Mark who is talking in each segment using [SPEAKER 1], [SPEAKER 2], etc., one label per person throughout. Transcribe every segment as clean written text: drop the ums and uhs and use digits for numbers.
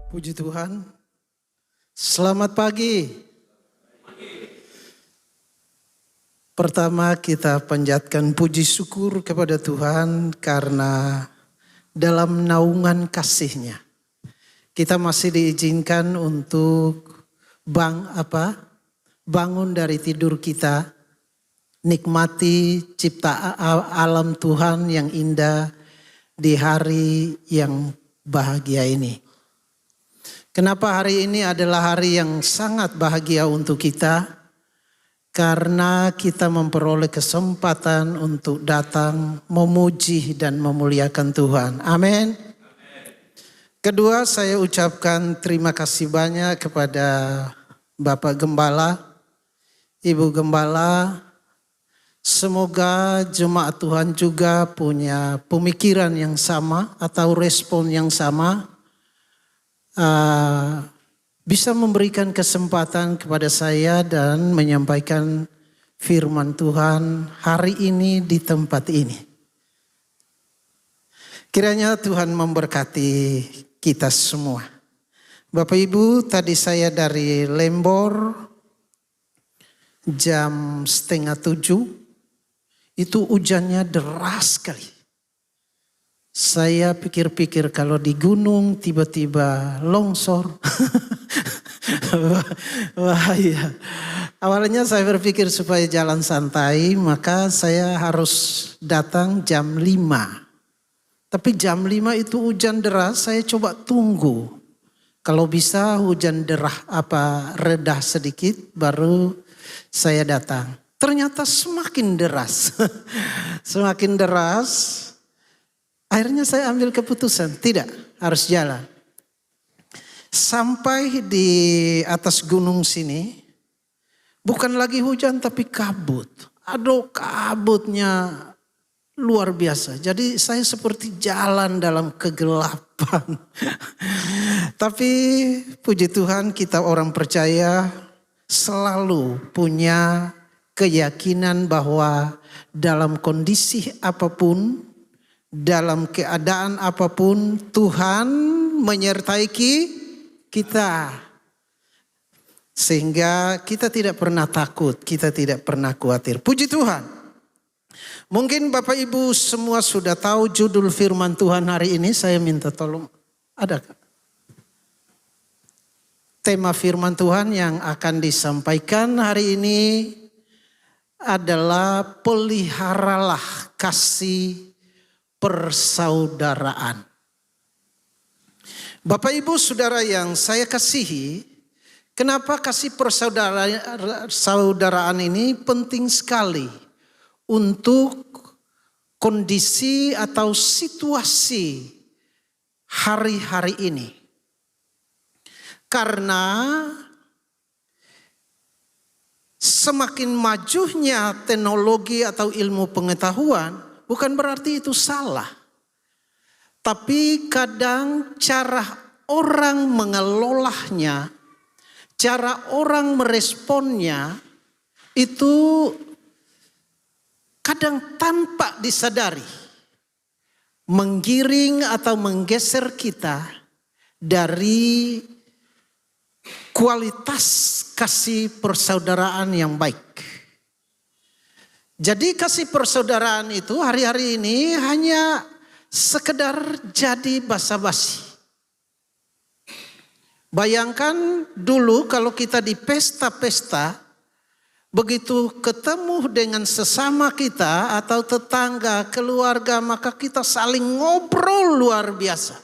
[SPEAKER 1] Puji Tuhan. Selamat pagi. Pertama kita panjatkan puji syukur kepada Tuhan karena dalam naungan kasih-Nya kita masih diizinkan untuk bangun dari tidur kita, nikmati cipta alam Tuhan yang indah di hari yang bahagia ini. Kenapa hari ini adalah hari yang sangat bahagia untuk kita? Karena kita memperoleh kesempatan untuk datang memuji dan memuliakan Tuhan. Amin. Kedua, saya ucapkan terima kasih banyak kepada Bapak Gembala, Ibu Gembala. Semoga jemaat Tuhan juga punya pemikiran yang sama atau respon yang sama. Bisa memberikan kesempatan kepada saya dan menyampaikan firman Tuhan hari ini di tempat ini. Kiranya Tuhan memberkati kita semua. Bapak Ibu, tadi saya dari Lembor jam 6:30, itu hujannya deras sekali. Saya pikir-pikir kalau di gunung tiba-tiba longsor. Wah iya. Awalnya saya berpikir supaya jalan santai, maka saya harus datang jam 5. Tapi jam 5 itu hujan deras, saya coba tunggu. Kalau bisa hujan reda sedikit baru saya datang. Ternyata semakin deras. Semakin deras. Akhirnya saya ambil keputusan, tidak, harus jalan. Sampai di atas gunung sini, bukan lagi hujan tapi kabut. Aduh, kabutnya luar biasa. Jadi saya seperti jalan dalam kegelapan. Tapi puji Tuhan, kita orang percaya selalu punya keyakinan bahwa dalam kondisi apapun, dalam keadaan apapun, Tuhan menyertai kita. Sehingga kita tidak pernah takut, kita tidak pernah khawatir. Puji Tuhan. Mungkin Bapak Ibu semua sudah tahu judul firman Tuhan hari ini. Saya minta tolong, adakah? Tema firman Tuhan yang akan disampaikan hari ini adalah peliharalah kasih persaudaraan. Bapak Ibu Saudara yang saya kasihi, kenapa kasih persaudaraan ini penting sekali untuk kondisi atau situasi hari-hari ini. Karena semakin majunya teknologi atau ilmu pengetahuan, bukan berarti itu salah. Tapi kadang cara orang mengelolanya, cara orang meresponnya itu kadang tanpa disadari menggiring atau menggeser kita dari kualitas kasih persaudaraan yang baik. Jadi kasih persaudaraan itu hari-hari ini hanya sekedar jadi basa-basi. Bayangkan dulu kalau kita di pesta-pesta, begitu ketemu dengan sesama kita atau tetangga, keluarga, maka kita saling ngobrol luar biasa.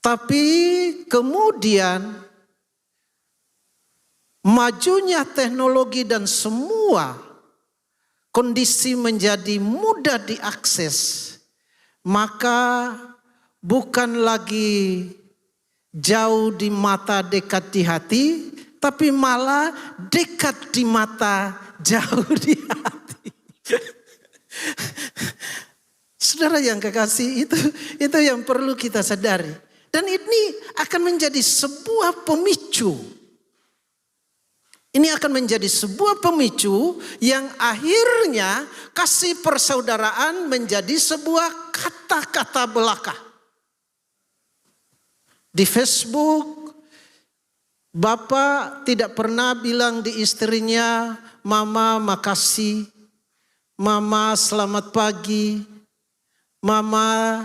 [SPEAKER 1] Tapi kemudian majunya teknologi dan semua kondisi menjadi mudah diakses, maka bukan lagi jauh di mata dekat di hati, tapi malah dekat di mata jauh di hati. Saudara yang kekasih, itu yang perlu kita sadari. Dan ini akan menjadi sebuah pemicu Ini akan menjadi sebuah pemicu yang akhirnya kasih persaudaraan menjadi sebuah kata-kata belaka. Di Facebook, bapak tidak pernah bilang di istrinya, "Mama makasih, Mama selamat pagi, Mama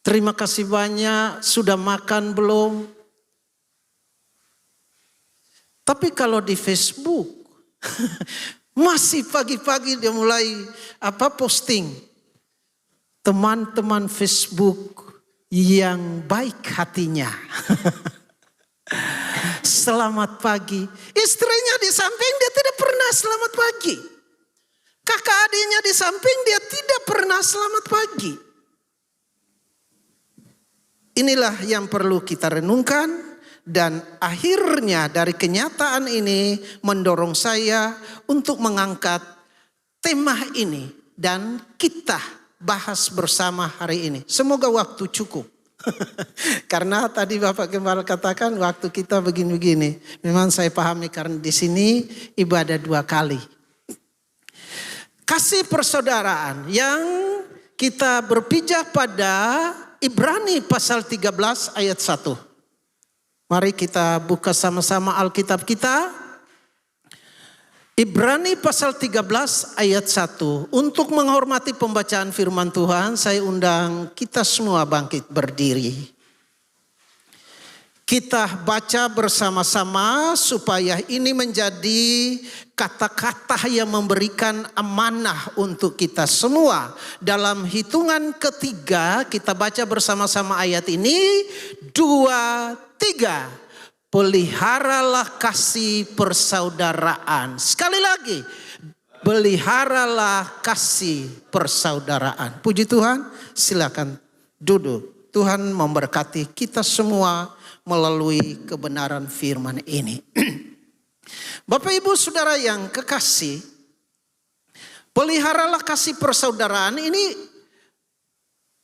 [SPEAKER 1] terima kasih banyak, sudah makan belum?" Tapi kalau di Facebook, masih pagi-pagi dia mulai posting. Teman-teman Facebook yang baik hatinya. Selamat pagi. Istrinya di samping dia tidak pernah selamat pagi. Kakak adiknya di samping dia tidak pernah selamat pagi. Inilah yang perlu kita renungkan. Dan akhirnya dari kenyataan ini mendorong saya untuk mengangkat tema ini. Dan kita bahas bersama hari ini. Semoga waktu cukup. Karena tadi Bapak Gembala katakan waktu kita begini-begini. Memang saya pahami karena di sini ibadah 2 kali. Kasih persaudaraan yang kita berpijak pada Ibrani pasal 13 ayat 1. Mari kita buka sama-sama Alkitab kita. Ibrani pasal 13 ayat 1. Untuk menghormati pembacaan firman Tuhan, saya undang kita semua bangkit berdiri. Kita baca bersama-sama supaya ini menjadi kata-kata yang memberikan amanah untuk kita semua. Dalam hitungan ketiga kita baca bersama-sama ayat ini. 2, 3. Peliharalah kasih persaudaraan. Sekali lagi. Peliharalah kasih persaudaraan. Puji Tuhan, silakan duduk. Tuhan memberkati kita semua melalui kebenaran firman ini. Bapak Ibu Saudara yang kekasih, peliharalah kasih persaudaraan ini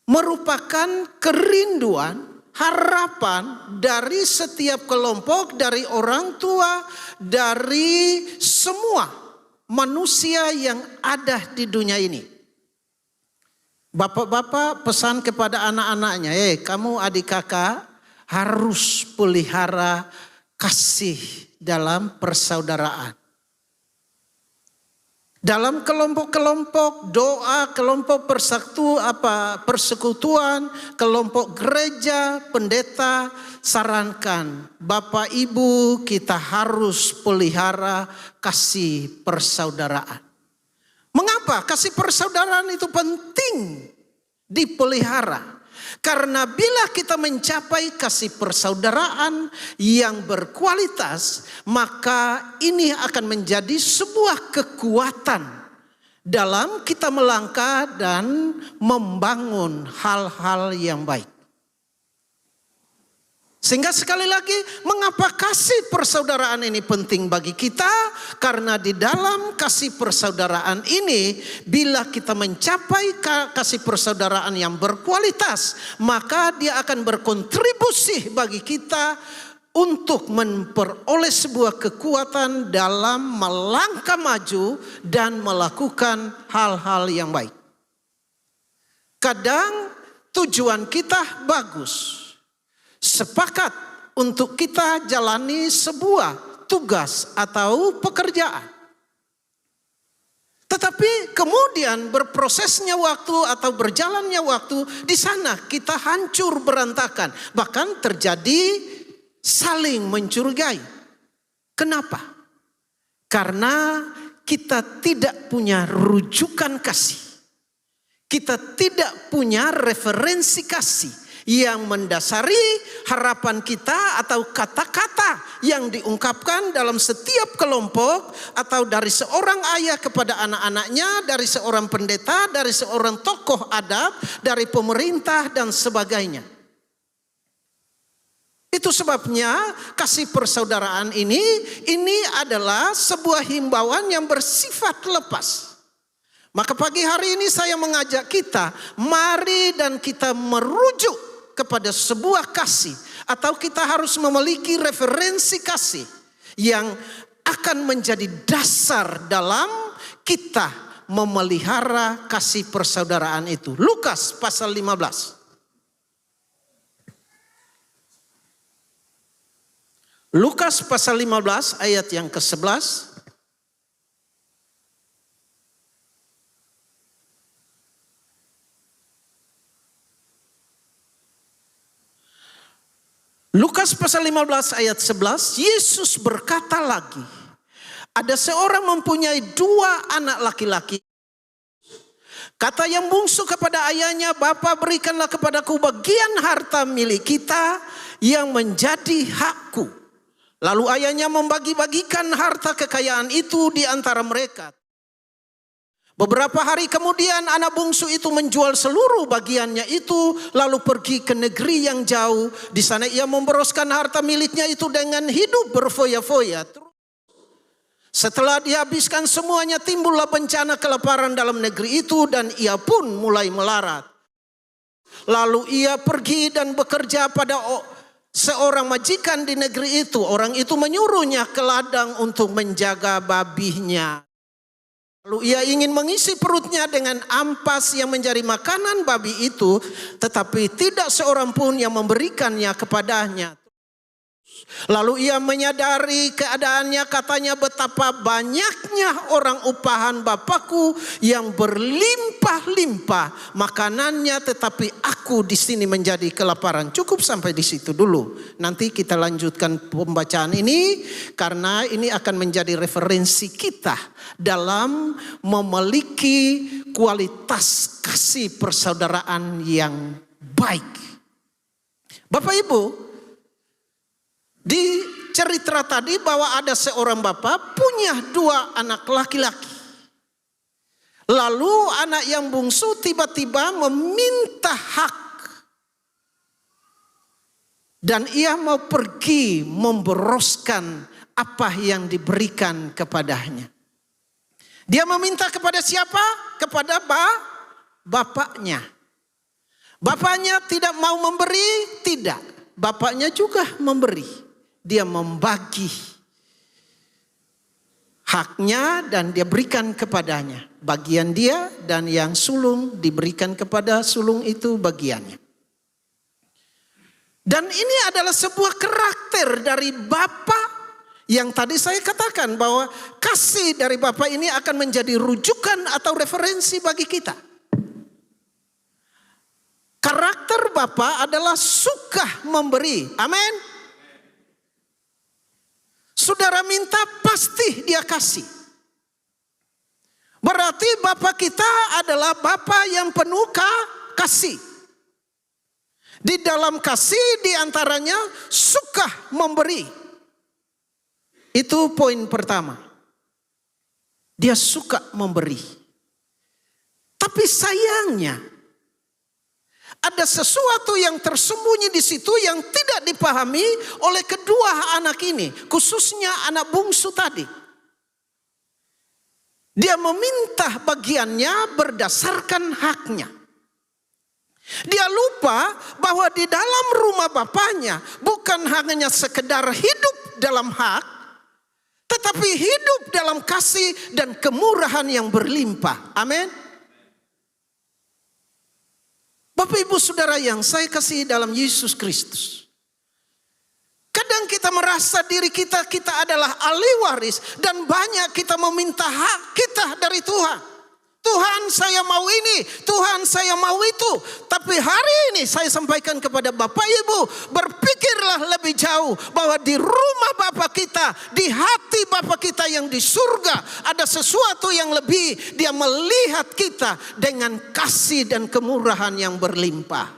[SPEAKER 1] merupakan kerinduan, harapan dari setiap kelompok, dari orang tua, dari semua manusia yang ada di dunia ini. Bapak-bapak pesan kepada anak-anaknya, kamu adik kakak harus pelihara kasih dalam persaudaraan. Dalam kelompok-kelompok doa, kelompok persekutuan, kelompok gereja, pendeta sarankan Bapak Ibu kita harus pelihara kasih persaudaraan. Mengapa kasih persaudaraan itu penting dipelihara? Karena bila kita mencapai kasih persaudaraan yang berkualitas, maka ini akan menjadi sebuah kekuatan dalam kita melangkah dan membangun hal-hal yang baik. Sehingga sekali lagi, mengapa kasih persaudaraan ini penting bagi kita? Karena di dalam kasih persaudaraan ini, bila kita mencapai kasih persaudaraan yang berkualitas, maka dia akan berkontribusi bagi kita untuk memperoleh sebuah kekuatan dalam melangkah maju dan melakukan hal-hal yang baik. Kadang tujuan kita bagus, sepakat untuk kita jalani sebuah tugas atau pekerjaan. Tetapi kemudian berprosesnya waktu atau berjalannya waktu, di sana kita hancur berantakan. Bahkan terjadi saling mencurigai. Kenapa? Karena kita tidak punya rujukan kasih. Kita tidak punya referensi kasih yang mendasari harapan kita atau kata-kata yang diungkapkan dalam setiap kelompok, atau dari seorang ayah kepada anak-anaknya, dari seorang pendeta, dari seorang tokoh adat, dari pemerintah dan sebagainya. Itu sebabnya kasih persaudaraan ini adalah sebuah himbauan yang bersifat lepas. Maka pagi hari ini saya mengajak kita, mari dan kita merujuk kepada sebuah kasih, atau kita harus memiliki referensi kasih yang akan menjadi dasar dalam kita memelihara kasih persaudaraan itu. Lukas pasal 15. Lukas pasal 15 ayat yang ke-11. Lukas pasal 15 ayat 11, Yesus berkata lagi, ada seorang mempunyai 2 anak laki-laki. Kata yang bungsu kepada ayahnya, Bapa, berikanlah kepadaku bagian harta milik kita yang menjadi hakku. Lalu ayahnya membagi-bagikan harta kekayaan itu di antara mereka. Beberapa hari kemudian anak bungsu itu menjual seluruh bagiannya itu, lalu pergi ke negeri yang jauh. Di sana ia memboroskan harta miliknya itu dengan hidup berfoya-foya. Setelah dihabiskan semuanya, timbullah bencana kelaparan dalam negeri itu dan ia pun mulai melarat. Lalu ia pergi dan bekerja pada seorang majikan di negeri itu. Orang itu menyuruhnya ke ladang untuk menjaga babinya. Lalu ia ingin mengisi perutnya dengan ampas yang menjadi makanan babi itu, tetapi tidak seorang pun yang memberikannya kepadanya. Lalu ia menyadari keadaannya, katanya, betapa banyaknya orang upahan Bapakku yang berlimpah-limpah makanannya, tetapi aku di sini menjadi kelaparan. Cukup sampai di situ dulu. Nanti kita lanjutkan pembacaan ini karena ini akan menjadi referensi kita dalam memiliki kualitas kasih persaudaraan yang baik. Bapak Ibu, di cerita tadi bahwa ada seorang bapak punya 2 anak laki-laki. Lalu anak yang bungsu tiba-tiba meminta hak. Dan ia mau pergi memboroskan apa yang diberikan kepadanya. Dia meminta kepada siapa? Kepada bapaknya. Bapaknya tidak mau memberi? Tidak. Bapaknya juga memberi. Dia membagi haknya dan dia berikan kepadanya. Bagian dia dan yang sulung diberikan kepada sulung itu bagiannya. Dan ini adalah sebuah karakter dari Bapa yang tadi saya katakan bahwa kasih dari Bapa ini akan menjadi rujukan atau referensi bagi kita. Karakter Bapa adalah suka memberi. Amin. Saudara minta, pasti dia kasih. Berarti Bapa kita adalah Bapa yang penuh kasih. Di dalam kasih diantaranya suka memberi. Itu poin pertama. Dia suka memberi. Tapi sayangnya, ada sesuatu yang tersembunyi di situ yang tidak dipahami oleh kedua anak ini, khususnya anak bungsu tadi. Dia meminta bagiannya berdasarkan haknya. Dia lupa bahwa di dalam rumah bapaknya bukan hanya sekedar hidup dalam hak, tetapi hidup dalam kasih dan kemurahan yang berlimpah. Amin. Bapak Ibu Saudara yang saya kasihi dalam Yesus Kristus. Kadang kita merasa diri kita adalah ahli waris dan banyak kita meminta hak kita dari Tuhan. Tuhan, saya mau ini, Tuhan, saya mau itu. Tapi hari ini saya sampaikan kepada Bapak Ibu, berpikirlah lebih jauh bahwa di rumah Bapak kita, di hati Bapak kita yang di surga, ada sesuatu yang lebih. Dia melihat kita dengan kasih dan kemurahan yang berlimpah.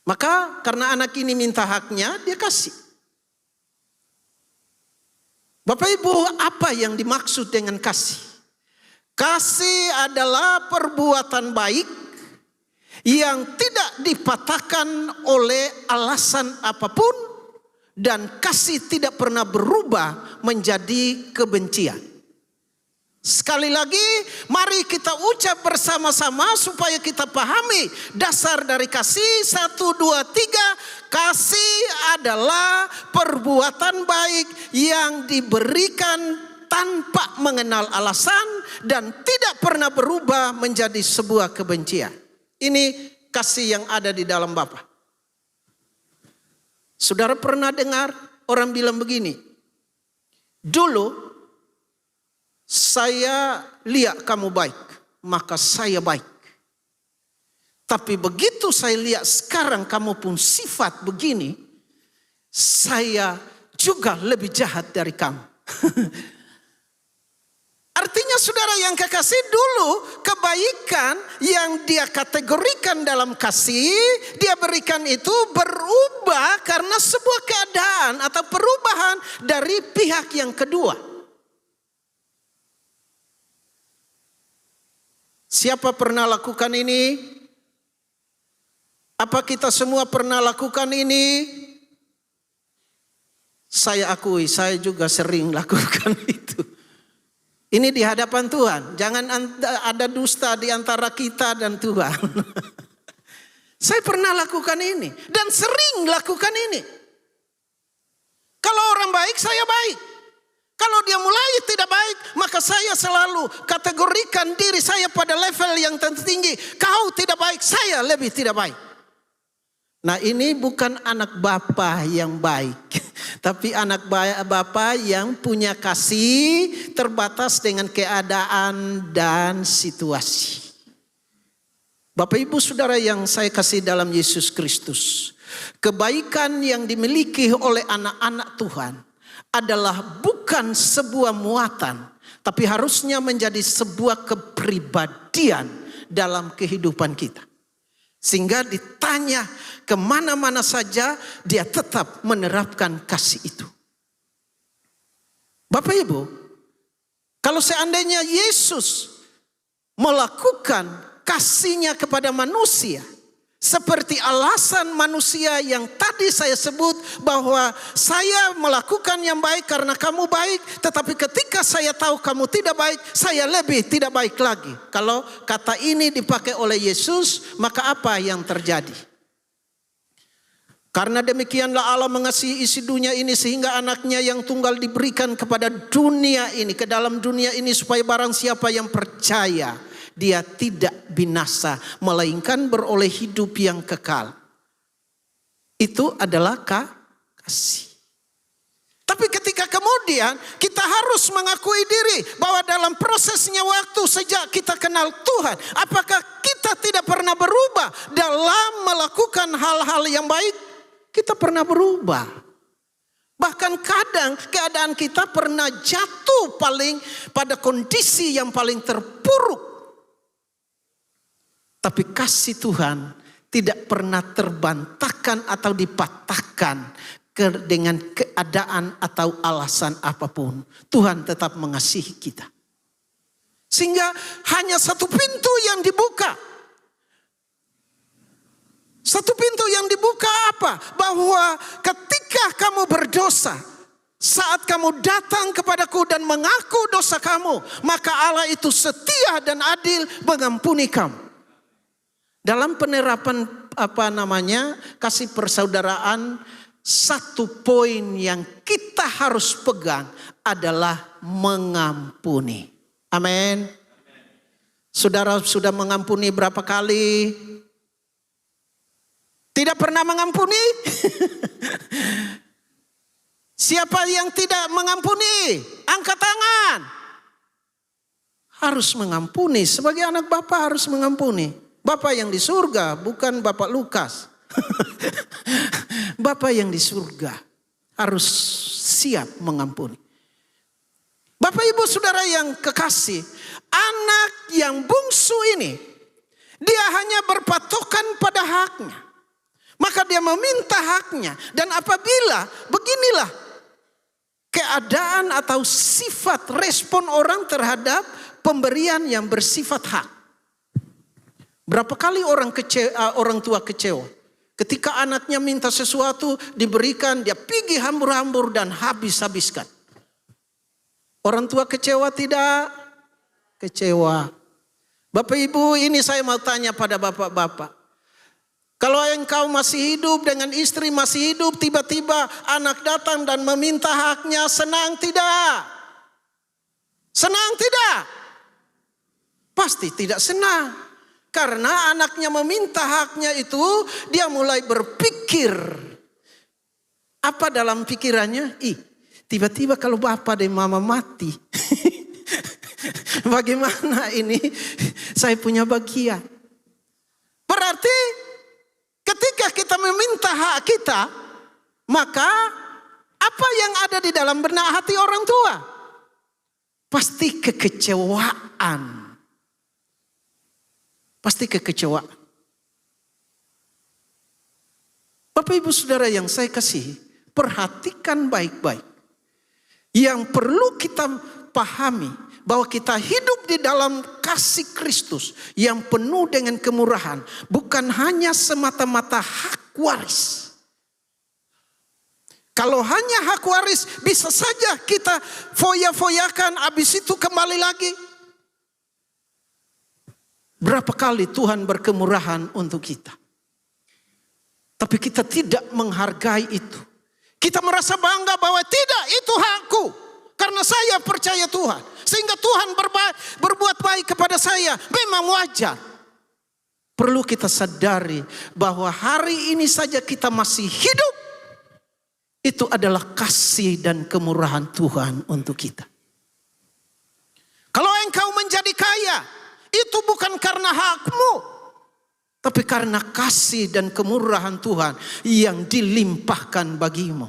[SPEAKER 1] Maka karena anak ini minta haknya, dia kasih. Bapak Ibu, apa yang dimaksud dengan kasih? Kasih adalah perbuatan baik yang tidak dipatahkan oleh alasan apapun, dan kasih tidak pernah berubah menjadi kebencian. Sekali lagi, mari kita ucap bersama-sama supaya kita pahami dasar dari kasih. 1, 2, 3. Kasih adalah perbuatan baik yang diberikan tanpa mengenal alasan dan tidak pernah berubah menjadi sebuah kebencian. Ini kasih yang ada di dalam Bapa. Saudara pernah dengar orang bilang begini, dulu saya lihat kamu baik, maka saya baik. Tapi begitu saya lihat sekarang kamu pun sifat begini, saya juga lebih jahat dari kamu. Artinya saudara yang kekasih, dulu kebaikan yang dia kategorikan dalam kasih, dia berikan itu berubah karena sebuah keadaan atau perubahan dari pihak yang kedua. Siapa pernah lakukan ini? Apa kita semua pernah lakukan ini? Saya akui, saya juga sering lakukan itu. Ini di hadapan Tuhan. Jangan ada dusta di antara kita dan Tuhan. Saya pernah lakukan ini. Dan sering lakukan ini. Kalau orang baik, saya baik. Kalau dia mulai tidak baik, maka saya selalu kategorikan diri saya pada level yang tertinggi. Kau tidak baik, saya lebih tidak baik. Nah, ini bukan anak Bapa yang baik. Tapi anak Bapa yang punya kasih terbatas dengan keadaan dan situasi. Bapak Ibu Saudara yang saya kasih dalam Yesus Kristus. Kebaikan yang dimiliki oleh anak-anak Tuhan adalah bukan sebuah muatan. Tapi harusnya menjadi sebuah kepribadian dalam kehidupan kita. Sehingga ditanya kemana-mana saja dia tetap menerapkan kasih itu. Bapak Ibu, kalau seandainya Yesus melakukan kasihnya kepada manusia, seperti alasan manusia yang tadi saya sebut bahwa saya melakukan yang baik karena kamu baik, tetapi ketika saya tahu kamu tidak baik, saya lebih tidak baik lagi. Kalau kata ini dipakai oleh Yesus, maka apa yang terjadi? Karena demikianlah Allah mengasihi isi dunia ini sehingga anaknya yang tunggal diberikan kepada dunia ini, ke dalam dunia ini, supaya barang siapa yang percaya dia tidak binasa, melainkan beroleh hidup yang kekal. Itu adalah kasih. Tapi ketika kemudian kita harus mengakui diri bahwa dalam prosesnya waktu sejak kita kenal Tuhan, apakah kita tidak pernah berubah dalam melakukan hal-hal yang baik? Kita pernah berubah. Bahkan kadang keadaan kita pernah jatuh pada kondisi yang paling terpuruk. Tapi kasih Tuhan tidak pernah terbantahkan atau dipatahkan dengan keadaan atau alasan apapun. Tuhan tetap mengasihi kita. Sehingga hanya satu pintu yang dibuka. Satu pintu yang dibuka apa? Bahwa ketika kamu berdosa, saat kamu datang kepadaku dan mengaku dosa kamu, maka Allah itu setia dan adil mengampuni kamu. Dalam penerapan kasih persaudaraan, satu poin yang kita harus pegang adalah mengampuni. Amin. Saudara sudah mengampuni berapa kali? Tidak pernah mengampuni? Siapa yang tidak mengampuni? Angkat tangan. Harus mengampuni. Sebagai anak Bapa harus mengampuni. Bapak yang di surga, bukan Bapak Lukas. Bapak yang di surga harus siap mengampuni. Bapak Ibu Saudara yang kekasih, anak yang bungsu ini, dia hanya berpatokan pada haknya. Maka dia meminta haknya. Dan apabila beginilah keadaan atau sifat respon orang terhadap pemberian yang bersifat hak. Berapa kali orang tua kecewa ketika anaknya minta sesuatu diberikan, dia pergi hambur-hambur dan habis-habiskan. Orang tua kecewa tidak? kecewa. Bapak Ibu, ini saya mau tanya pada bapak-bapak. Kalau engkau masih hidup dengan istri masih hidup, tiba-tiba anak datang dan meminta haknya, senang tidak? Senang tidak? Pasti tidak senang. Karena anaknya meminta haknya itu, dia mulai berpikir. Apa dalam pikirannya? Tiba-tiba kalau bapak dan mama mati. Bagaimana ini saya punya bagian? Berarti ketika kita meminta hak kita, maka apa yang ada di dalam benak hati orang tua? Pasti kekecewaan. Pasti kekecewaan. Bapak Ibu Saudara yang saya kasihi, perhatikan baik-baik. Yang perlu kita pahami bahwa kita hidup di dalam kasih Kristus yang penuh dengan kemurahan, bukan hanya semata-mata hak waris. Kalau hanya hak waris, bisa saja kita foya-foyakan, habis itu kembali lagi. Berapa kali Tuhan berkemurahan untuk kita, tapi kita tidak menghargai itu. Kita merasa bangga bahwa tidak, itu hakku. Karena saya percaya Tuhan. Sehingga Tuhan berbuat baik kepada saya. Memang wajar. Perlu kita sadari bahwa hari ini saja kita masih hidup. Itu adalah kasih dan kemurahan Tuhan untuk kita. Kalau engkau menjadi kaya, itu bukan karena hakmu, tapi karena kasih dan kemurahan Tuhan yang dilimpahkan bagimu.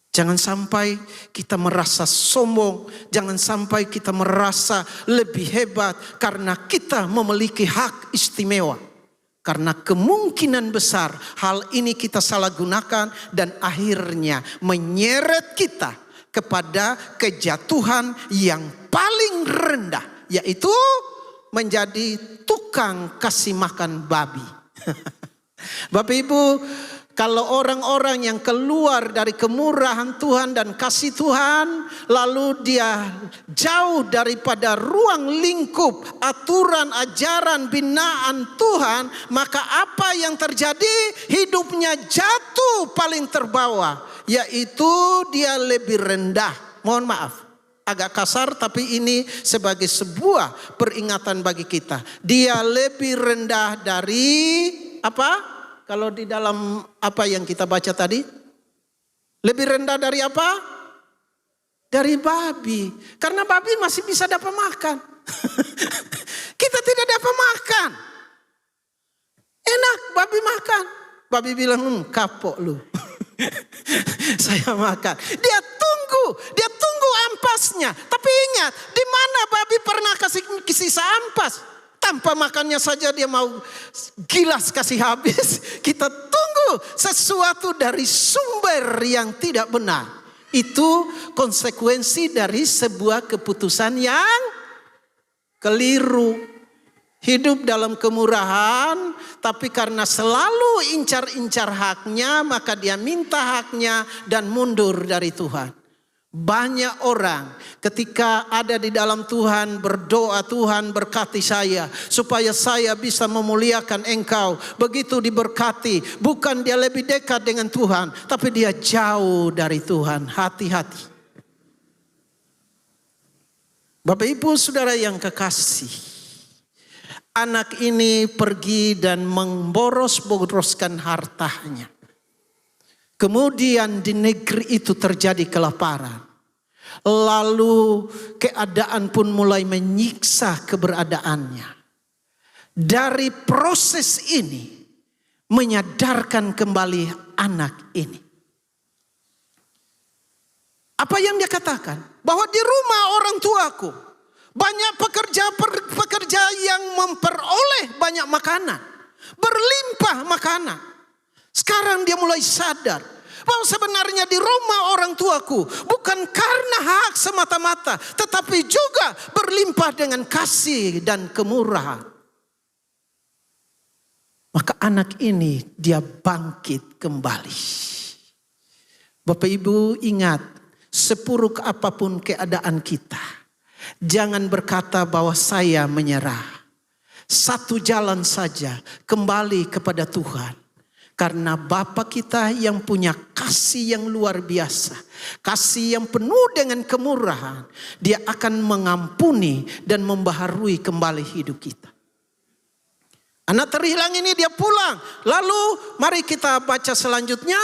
[SPEAKER 1] Jangan sampai kita merasa sombong. Jangan sampai kita merasa lebih hebat karena kita memiliki hak istimewa. Karena kemungkinan besar hal ini kita salah gunakan dan akhirnya menyeret kita kepada kejatuhan yang paling rendah, yaitu menjadi tukang kasih makan babi. Bapak Ibu, kalau orang-orang yang keluar dari kemurahan Tuhan dan kasih Tuhan, lalu dia jauh daripada ruang lingkup aturan, ajaran, binaan Tuhan, maka apa yang terjadi? Hidupnya jatuh paling terbawah, yaitu dia lebih rendah. Mohon maaf, agak kasar, tapi ini sebagai sebuah peringatan bagi kita. Dia lebih rendah dari apa? Kalau di dalam apa yang kita baca tadi, lebih rendah dari apa? Dari babi. Karena babi masih bisa dapat makan. Kita tidak dapat makan. Enak babi makan. Babi bilang, kapok lu. Saya makan. Dia tunggu ampasnya. Tapi ingat, di mana babi pernah kasih sisa ampas? Tanpa makannya saja dia mau gilas kasih habis. Kita tunggu sesuatu dari sumber yang tidak benar. Itu konsekuensi dari sebuah keputusan yang keliru. Hidup dalam kemurahan, tapi karena selalu incar-incar haknya, maka dia minta haknya dan mundur dari Tuhan. Banyak orang ketika ada di dalam Tuhan berdoa, Tuhan berkati saya supaya saya bisa memuliakan engkau. Begitu diberkati, bukan dia lebih dekat dengan Tuhan, tapi dia jauh dari Tuhan. Hati-hati. Bapak Ibu Saudara yang kekasih, anak ini pergi dan memboros-boroskan hartanya. Kemudian di negeri itu terjadi kelaparan. Lalu keadaan pun mulai menyiksa keberadaannya. Dari proses ini menyadarkan kembali anak ini. Apa yang dia katakan? Bahwa di rumah orang tuaku banyak pekerja yang memperoleh banyak makanan. Berlimpah makanan. Sekarang dia mulai sadar bahwa sebenarnya di rumah orang tuaku bukan karena hak semata-mata, tetapi juga berlimpah dengan kasih dan kemurahan. Maka anak ini dia bangkit kembali. Bapak Ibu ingat, sepuruk apapun keadaan kita, Jangan berkata bahwa saya menyerah. Satu jalan saja, kembali kepada Tuhan. Karena Bapa kita yang punya kasih yang luar biasa. Kasih yang penuh dengan kemurahan. Dia akan mengampuni dan membaharui kembali hidup kita. Anak terhilang ini dia pulang. Lalu mari kita baca selanjutnya.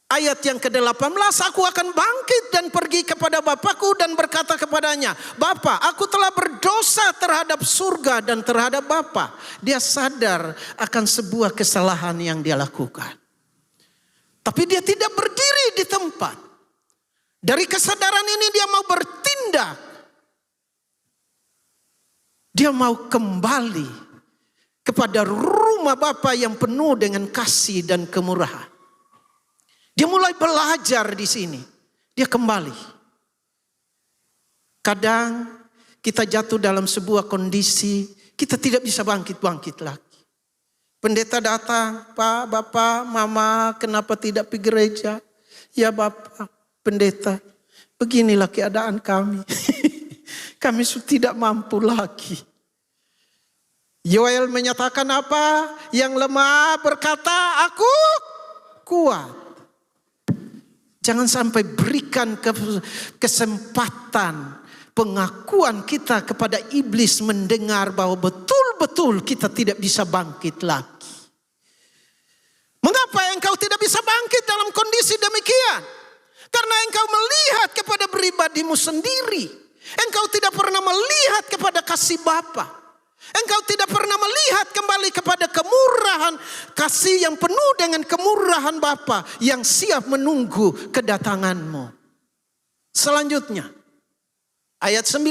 [SPEAKER 1] Ayat yang ke-18, aku akan bangkit dan pergi kepada Bapakku dan berkata kepadanya, Bapa, aku telah berdosa terhadap surga dan terhadap Bapa. Dia sadar akan sebuah kesalahan yang dia lakukan. Tapi dia tidak berdiri di tempat. Dari kesadaran ini dia mau bertindak. Dia mau kembali kepada rumah Bapa yang penuh dengan kasih dan kemurahan. Dia mulai belajar di sini. Dia kembali. Kadang kita jatuh dalam sebuah kondisi, kita tidak bisa bangkit-bangkit lagi. Pendeta datang, Pak, Bapak, Mama, kenapa tidak pergi gereja? Ya Bapak, pendeta, beginilah keadaan kami. Kami sudah tidak mampu lagi. Yoel menyatakan apa? Yang lemah berkata, aku kuat. Jangan sampai berikan kesempatan pengakuan kita kepada iblis mendengar bahwa betul-betul kita tidak bisa bangkit lagi. Mengapa engkau tidak bisa bangkit dalam kondisi demikian? Karena engkau melihat kepada pribadimu sendiri. Engkau tidak pernah melihat kepada kasih Bapa. Engkau tidak pernah melihat kembali kepada kemurahan kasih yang penuh dengan kemurahan Bapa yang siap menunggu kedatanganmu. Selanjutnya ayat 19.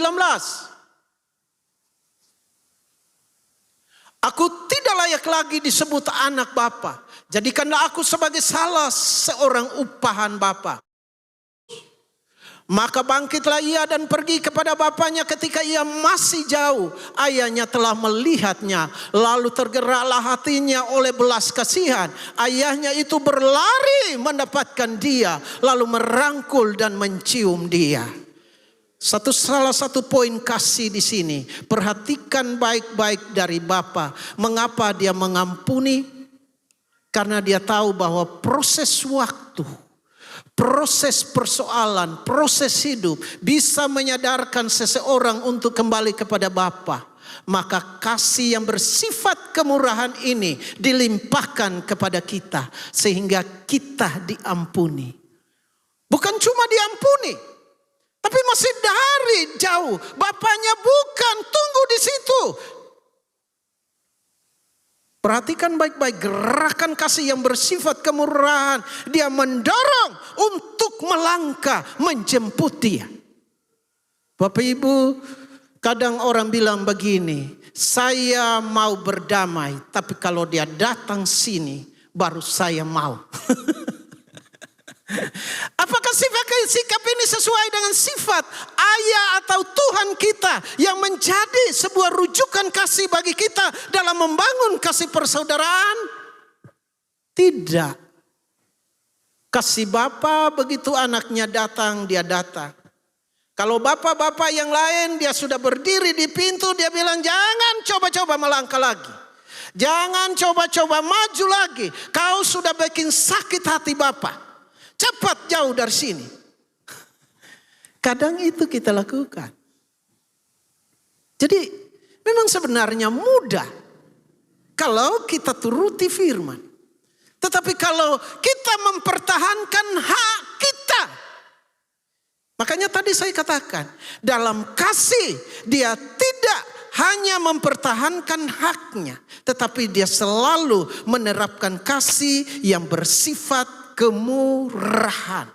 [SPEAKER 1] Aku tidak layak lagi disebut anak Bapa. Jadikanlah aku sebagai salah seorang upahan Bapa. Maka bangkitlah ia dan pergi kepada bapaknya ketika ia masih jauh. Ayahnya telah melihatnya. Lalu tergeraklah hatinya oleh belas kasihan. Ayahnya itu berlari mendapatkan dia. Lalu merangkul dan mencium dia. Salah satu poin kasih di sini. Perhatikan baik-baik dari Bapa. Mengapa dia mengampuni? Karena dia tahu bahwa proses waktu, proses persoalan, proses hidup bisa menyadarkan seseorang untuk kembali kepada Bapa. Maka kasih yang bersifat kemurahan ini dilimpahkan kepada kita sehingga kita diampuni. Bukan cuma diampuni, tapi masih dari jauh. Bapaknya bukan tunggu di situ. Perhatikan baik-baik gerakan kasih yang bersifat kemurahan. Dia mendorong untuk melangkah menjemput dia. Bapak Ibu, kadang orang bilang begini, saya mau berdamai, tapi kalau dia datang sini baru saya mau. Apakah sikap ini sesuai dengan sifat ayah atau Tuhan kita yang menjadi sebuah rujukan kasih bagi kita dalam membangun kasih persaudaraan? Tidak. Kasih Bapa begitu anaknya datang, dia datang. Kalau bapak-bapak yang lain dia sudah berdiri di pintu, dia bilang jangan coba-coba melangkah lagi. Jangan coba-coba maju lagi. Kau sudah bikin sakit hati Bapak. Cepat jauh dari sini. Kadang itu kita lakukan. Jadi memang sebenarnya mudah kalau kita turuti firman. Tetapi kalau kita mempertahankan hak kita. Makanya tadi saya katakan, dalam kasih dia tidak hanya mempertahankan haknya, tetapi dia selalu menerapkan kasih yang bersifat kemurahan.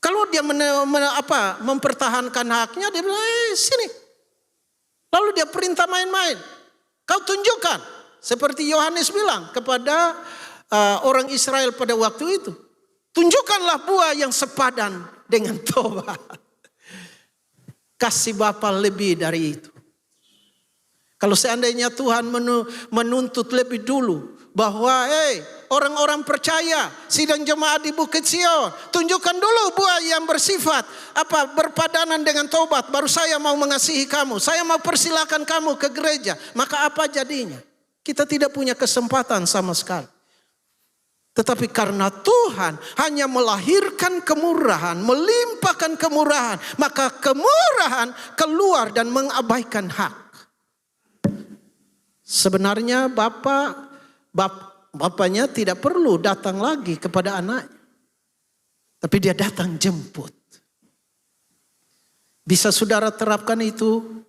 [SPEAKER 1] Kalau dia mempertahankan haknya, dia bilang, sini. Lalu dia perintah main-main. Kau tunjukkan. Seperti Yohanes bilang kepada orang Israel pada waktu itu. Tunjukkanlah buah yang sepadan dengan tobat. Kasih Bapa lebih dari itu. Kalau seandainya Tuhan menuntut lebih dulu bahwa orang-orang percaya sidang jemaat di Bukit Sion, tunjukkan dulu buah yang bersifat berpadanan dengan taubat, baru saya mau mengasihi kamu, saya mau persilakan kamu ke gereja. Maka apa jadinya? Kita tidak punya kesempatan sama sekali. Tetapi karena Tuhan hanya melahirkan kemurahan, melimpahkan kemurahan, maka kemurahan keluar dan mengabaikan hak. Sebenarnya bapaknya tidak perlu datang lagi kepada anaknya, tapi dia datang jemput. Bisa saudara terapkan itu?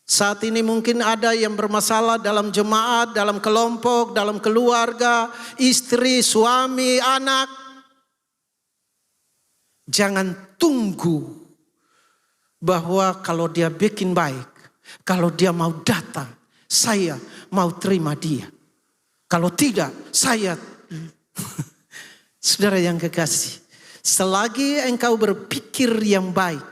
[SPEAKER 1] Saat ini mungkin ada yang bermasalah dalam jemaat, dalam kelompok, dalam keluarga, istri, suami, anak. Jangan tunggu bahwa kalau dia bikin baik, kalau dia mau datang, saya mau terima dia. Kalau tidak, saya... Saudara yang kekasih, selagi engkau berpikir yang baik,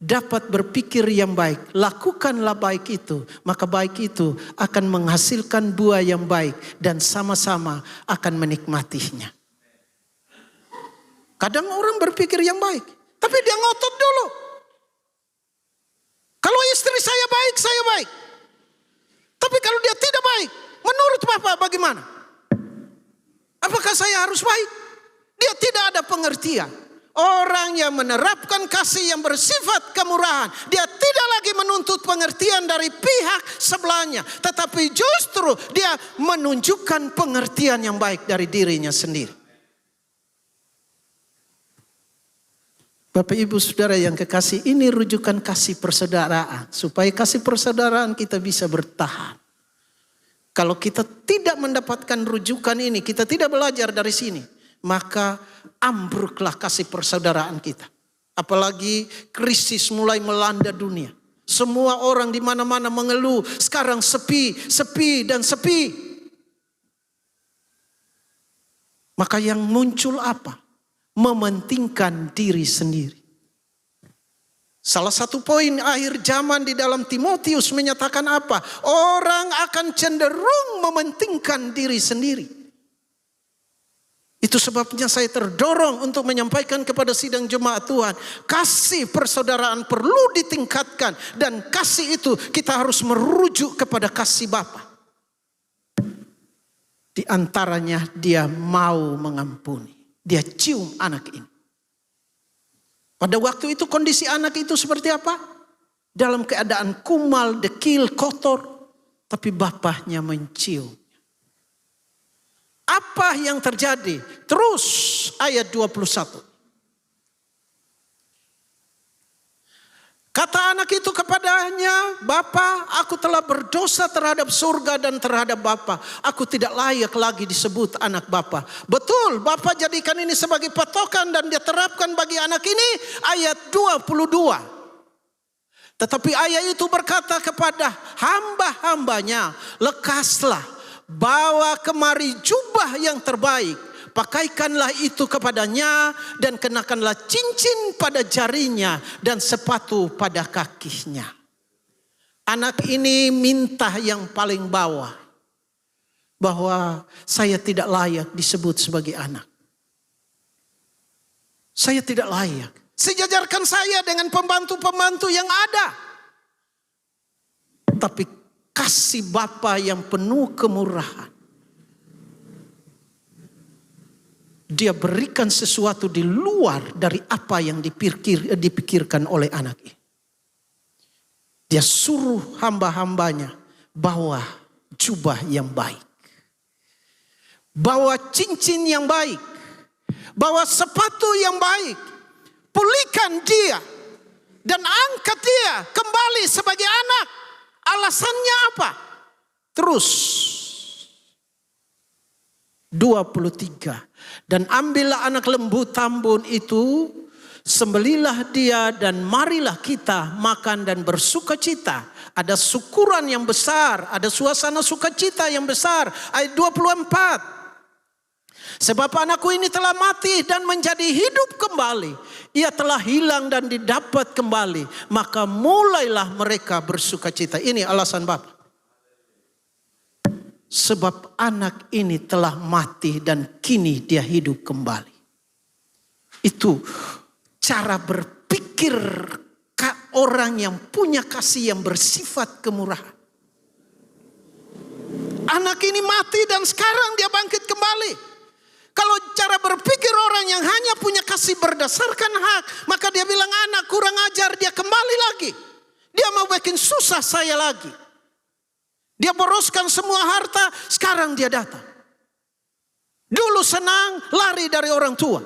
[SPEAKER 1] dapat berpikir yang baik, lakukanlah baik itu, maka baik itu akan menghasilkan buah yang baik dan sama-sama akan menikmatinya. Kadang orang berpikir yang baik, tapi dia ngotot dulu. Kalau istri saya baik, saya baik. Tapi kalau dia tidak baik, menurut Bapak bagaimana? Apakah saya harus baik? Dia tidak ada pengertian. Orang yang menerapkan kasih yang bersifat kemurahan, dia tidak lagi menuntut pengertian dari pihak sebelahnya, tetapi justru dia menunjukkan pengertian yang baik dari dirinya sendiri. Bapak Ibu Saudara yang kekasih, ini rujukan kasih persaudaraan, supaya kasih persaudaraan kita bisa bertahan. Kalau kita tidak mendapatkan rujukan ini, kita tidak belajar dari sini, maka ambruklah kasih persaudaraan kita. Apalagi krisis mulai melanda dunia. Semua orang di mana-mana mengeluh, sekarang sepi, sepi dan sepi. Maka yang muncul apa? Mementingkan diri sendiri. Salah satu poin akhir zaman di dalam Timotius menyatakan apa? Orang akan cenderung mementingkan diri sendiri. Itu sebabnya saya terdorong untuk menyampaikan kepada sidang jemaat Tuhan, kasih persaudaraan perlu ditingkatkan, dan kasih itu kita harus merujuk kepada kasih Bapa. Di antaranya dia mau mengampuni, dia cium anak ini. Pada waktu itu kondisi anak itu seperti apa? Dalam keadaan kumal, dekil, kotor, tapi bapaknya mencium. Apa yang terjadi? Terus ayat 21. Kata anak itu kepadanya, Bapa, aku telah berdosa terhadap surga dan terhadap Bapa. Aku tidak layak lagi disebut anak Bapa. Betul, Bapa jadikan ini sebagai patokan dan dia terapkan bagi anak ini. Ayat 22. Tetapi ayat itu berkata kepada hamba-hambanya, lekaslah. Bawa kemari jubah yang terbaik, pakaikanlah itu kepadanya, dan kenakanlah cincin pada jarinya dan sepatu pada kakinya. Anak ini minta yang paling bawah, bahwa saya tidak layak disebut sebagai anak. Saya tidak layak. Sejajarkan saya dengan pembantu-pembantu yang ada. Tapi kasih Bapa yang penuh kemurahan, dia berikan sesuatu di luar dari apa yang dipikirkan oleh anak ini. Dia suruh hamba-hambanya bawa jubah yang baik, bawa cincin yang baik, bawa sepatu yang baik, pulihkan dia dan angkat dia kembali sebagai anak. Alasannya apa? Terus 23. Dan ambillah anak lembu tambun itu, sembelilah dia, dan marilah kita makan dan bersukacita. Ada syukuran yang besar, ada suasana sukacita yang besar. Ayat 24. Sebab anakku ini telah mati dan menjadi hidup kembali. Ia telah hilang dan didapat kembali. Maka mulailah mereka bersukacita. Ini alasan Bapa. sebab anak ini telah mati dan kini dia hidup kembali. Itu cara berpikir orang yang punya kasih yang bersifat kemurahan. Anak ini mati dan sekarang dia bangkit kembali. Kalau cara berpikir orang yang hanya punya kasih berdasarkan hak, maka dia bilang anak kurang ajar, dia kembali lagi. Dia mau bikin susah saya lagi. Dia boroskan semua harta, sekarang dia datang. Dulu senang lari dari orang tua.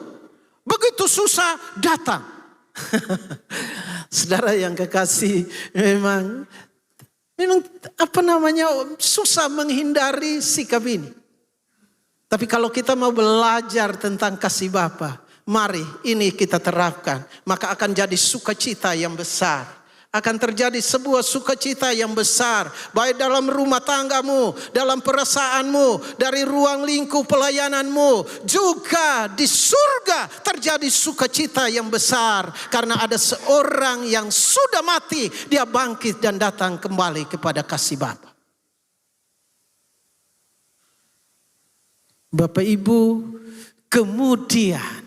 [SPEAKER 1] Begitu susah datang. Saudara yang kekasih, memang susah menghindari sikap ini. Tapi kalau kita mau belajar tentang kasih Bapa, mari ini kita terapkan, maka akan jadi sukacita yang besar. Akan terjadi sebuah sukacita yang besar, baik dalam rumah tanggamu, dalam perasaanmu, dari ruang lingkup pelayananmu, juga di surga terjadi sukacita yang besar. Karena ada seorang yang sudah mati, dia bangkit dan datang kembali kepada kasih Bapa. Bapak Ibu, kemudian,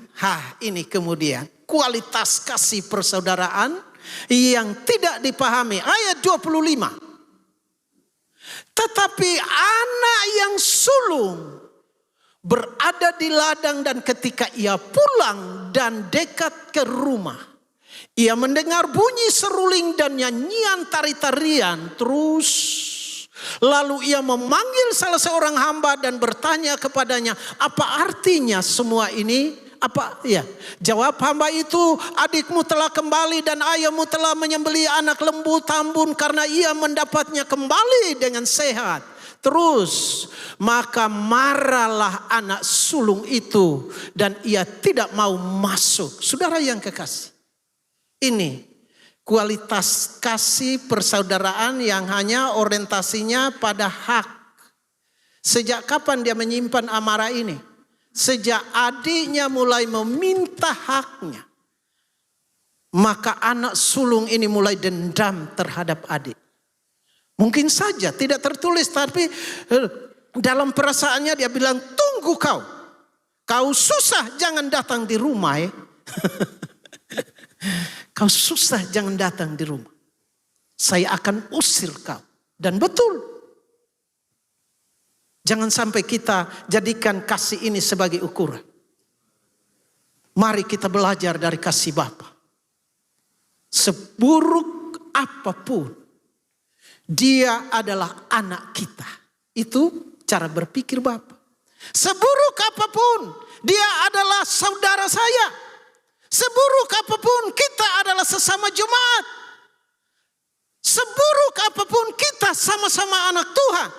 [SPEAKER 1] ini kemudian, kualitas kasih persaudaraan yang tidak dipahami. Ayat 25. Tetapi anak yang sulung berada di ladang dan ketika ia pulang dan dekat ke rumah, ia mendengar bunyi seruling dan nyanyian tari-tarian terus. Lalu ia memanggil salah seorang hamba dan bertanya kepadanya, apa artinya semua ini? Apa? Ya, jawab hamba itu, adikmu telah kembali dan ayahmu telah menyembelih anak lembu tambun karena ia mendapatnya kembali dengan sehat. Terus, maka marahlah anak sulung itu dan ia tidak mau masuk. Saudara yang kekasih, ini kualitas kasih persaudaraan yang hanya orientasinya pada hak. Sejak kapan dia menyimpan amarah ini? Sejak adiknya mulai meminta haknya, maka anak sulung ini mulai dendam terhadap adik. Mungkin saja tidak tertulis, tapi dalam perasaannya dia bilang, tunggu kau. Kau susah jangan datang di rumah ya. Kau susah jangan datang di rumah. Saya akan usir kau. Dan betul. Jangan sampai kita jadikan kasih ini sebagai ukuran. Mari kita belajar dari kasih Bapa. Seburuk apapun, dia adalah anak kita. Itu cara berpikir Bapa. Seburuk apapun, dia adalah saudara saya. Seburuk apapun, kita adalah sesama jemaat. Seburuk apapun, kita sama-sama anak Tuhan.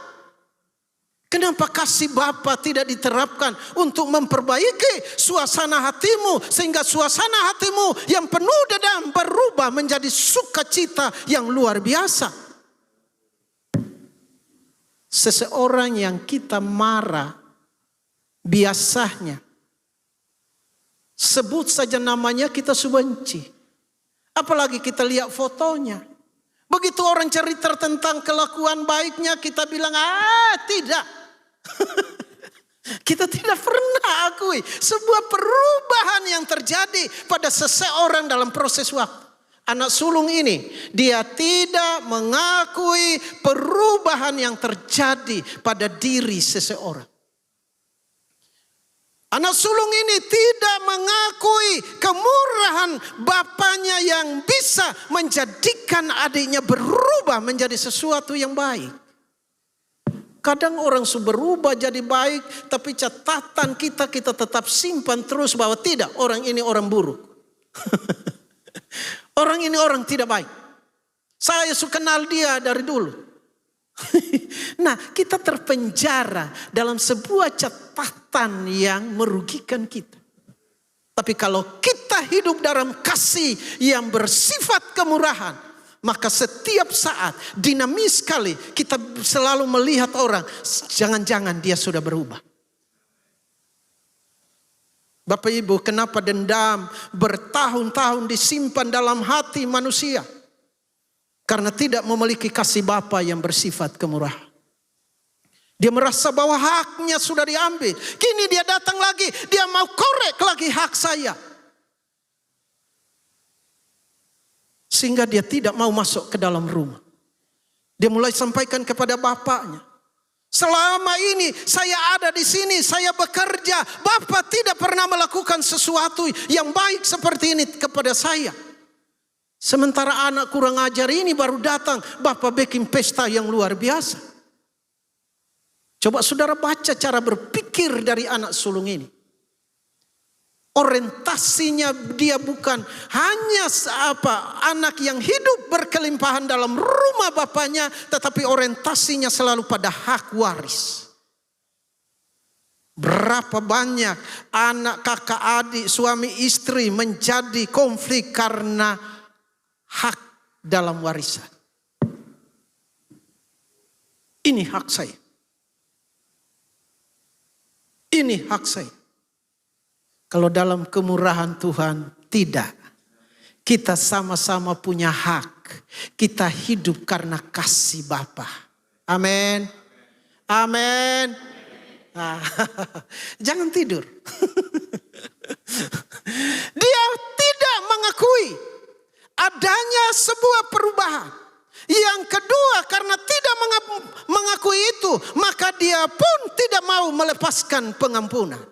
[SPEAKER 1] Kenapa kasih Bapa tidak diterapkan untuk memperbaiki suasana hatimu, sehingga suasana hatimu yang penuh dendam berubah menjadi sukacita yang luar biasa. Seseorang yang kita marah, biasanya sebut saja namanya kita benci. Apalagi kita lihat fotonya. Begitu orang cerita tentang kelakuan baiknya, kita bilang tidak. Kita tidak pernah akui sebuah perubahan yang terjadi pada seseorang dalam proses waktu. Anak sulung ini, dia tidak mengakui perubahan yang terjadi pada diri seseorang. Anak sulung ini tidak mengakui kemurahan bapaknya yang bisa menjadikan adiknya berubah menjadi sesuatu yang baik. Kadang orang berubah jadi baik, tapi catatan kita tetap simpan terus bahwa tidak, orang ini orang buruk. Orang ini orang tidak baik. Saya suka kenal dia dari dulu. Nah, kita terpenjara dalam sebuah catatan yang merugikan kita. Tapi kalau kita hidup dalam kasih yang bersifat kemurahan, maka setiap saat dinamis sekali kita selalu melihat orang, jangan-jangan dia sudah berubah. Bapak Ibu, kenapa dendam bertahun-tahun disimpan dalam hati manusia? Karena tidak memiliki kasih Bapa yang bersifat kemurahan. Dia merasa bahwa haknya sudah diambil. Kini dia datang lagi, dia mau korek lagi hak saya. Sehingga dia tidak mau masuk ke dalam rumah. Dia mulai sampaikan kepada bapaknya. Selama ini saya ada di sini, saya bekerja. Bapak tidak pernah melakukan sesuatu yang baik seperti ini kepada saya. Sementara anak kurang ajar ini baru datang, Bapak bikin pesta yang luar biasa. Coba saudara baca cara berpikir dari anak sulung ini. Orientasinya dia bukan hanya anak yang hidup berkelimpahan dalam rumah bapaknya, tetapi orientasinya selalu pada hak waris. Berapa banyak anak, kakak, adik, suami, istri menjadi konflik karena hak dalam warisan. Ini hak saya. Ini hak saya. Kalau dalam kemurahan Tuhan, tidak. Kita sama-sama punya hak. Kita hidup karena kasih Bapa. Amin. Amin. Nah, jangan tidur. Dia tidak mengakui adanya sebuah perubahan. Yang kedua, karena tidak mengakui itu, maka dia pun tidak mau melepaskan pengampunan.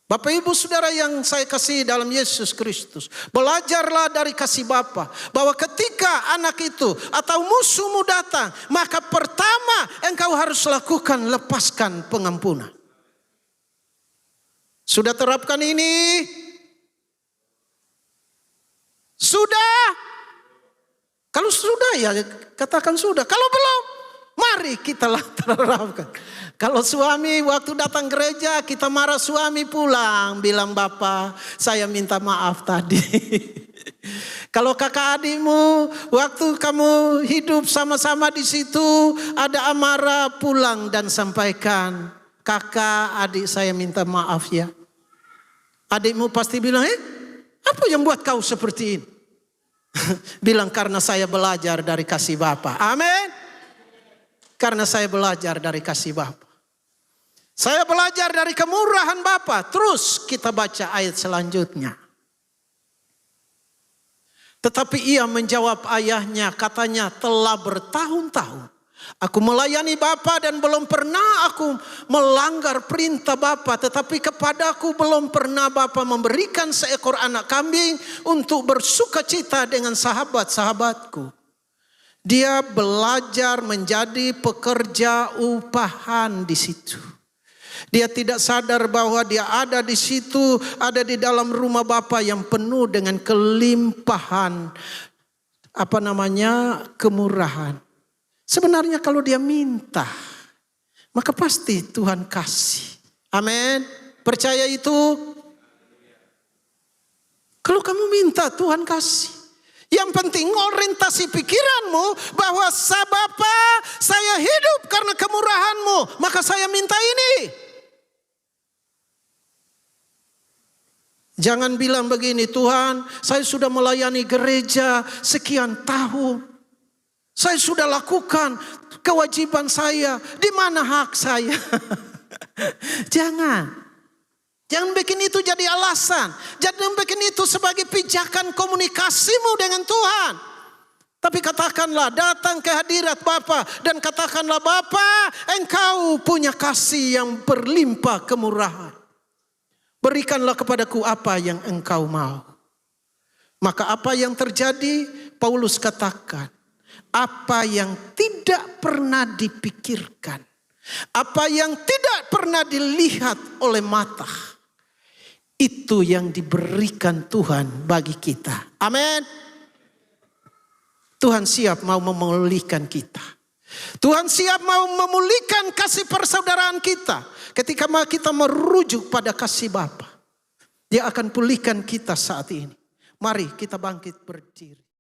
[SPEAKER 1] Bapak ibu saudara yang saya kasih dalam Yesus Kristus, belajarlah dari kasih Bapa bahwa ketika anak itu atau musuhmu datang, maka pertama engkau harus lakukan lepaskan pengampunan. Sudah terapkan ini? Sudah? Kalau sudah ya katakan sudah. Kalau belum, mari kita terapkan. Kalau suami waktu datang gereja kita marah, suami pulang bilang, Bapak saya minta maaf tadi. Kalau kakak adikmu waktu kamu hidup sama-sama di situ ada amarah, pulang dan sampaikan, kakak adik saya minta maaf ya. Adikmu pasti bilang, apa yang buat kau seperti ini? Bilang, karena saya belajar dari kasih Bapa. Amin. Karena saya belajar dari kasih Bapa. Saya belajar dari kemurahan Bapa. Terus kita baca ayat selanjutnya. Tetapi ia menjawab ayahnya, katanya, telah bertahun-tahun aku melayani Bapa dan belum pernah aku melanggar perintah Bapa. Tetapi kepadaku belum pernah Bapa memberikan seekor anak kambing untuk bersukacita dengan sahabat-sahabatku. Dia belajar menjadi pekerja upahan di situ. Dia tidak sadar bahwa dia ada di situ, ada di dalam rumah Bapa yang penuh dengan kelimpahan, kemurahan. Sebenarnya kalau dia minta, maka pasti Tuhan kasih. Amin. Percaya itu? Kalau kamu minta, Tuhan kasih. Yang penting orientasi pikiranmu bahwa Bapa, saya hidup karena kemurahan-Mu, maka saya minta ini. Jangan bilang begini, Tuhan, saya sudah melayani gereja sekian tahun. Saya sudah lakukan kewajiban saya. Di mana hak saya? Jangan bikin itu jadi alasan. Jangan bikin itu sebagai pijakan komunikasimu dengan Tuhan. Tapi katakanlah, datang ke hadirat Bapa dan katakanlah, Bapa, Engkau punya kasih yang berlimpah kemurahan. Berikanlah kepadaku apa yang Engkau mau. Maka apa yang terjadi? Paulus katakan, apa yang tidak pernah dipikirkan, apa yang tidak pernah dilihat oleh mata, itu yang diberikan Tuhan bagi kita. Amin. Tuhan siap mau memulihkan kita. Tuhan siap mau memulihkan kasih persaudaraan kita. Ketika kita merujuk pada kasih Bapa, Dia akan pulihkan kita saat ini. Mari kita bangkit berdiri.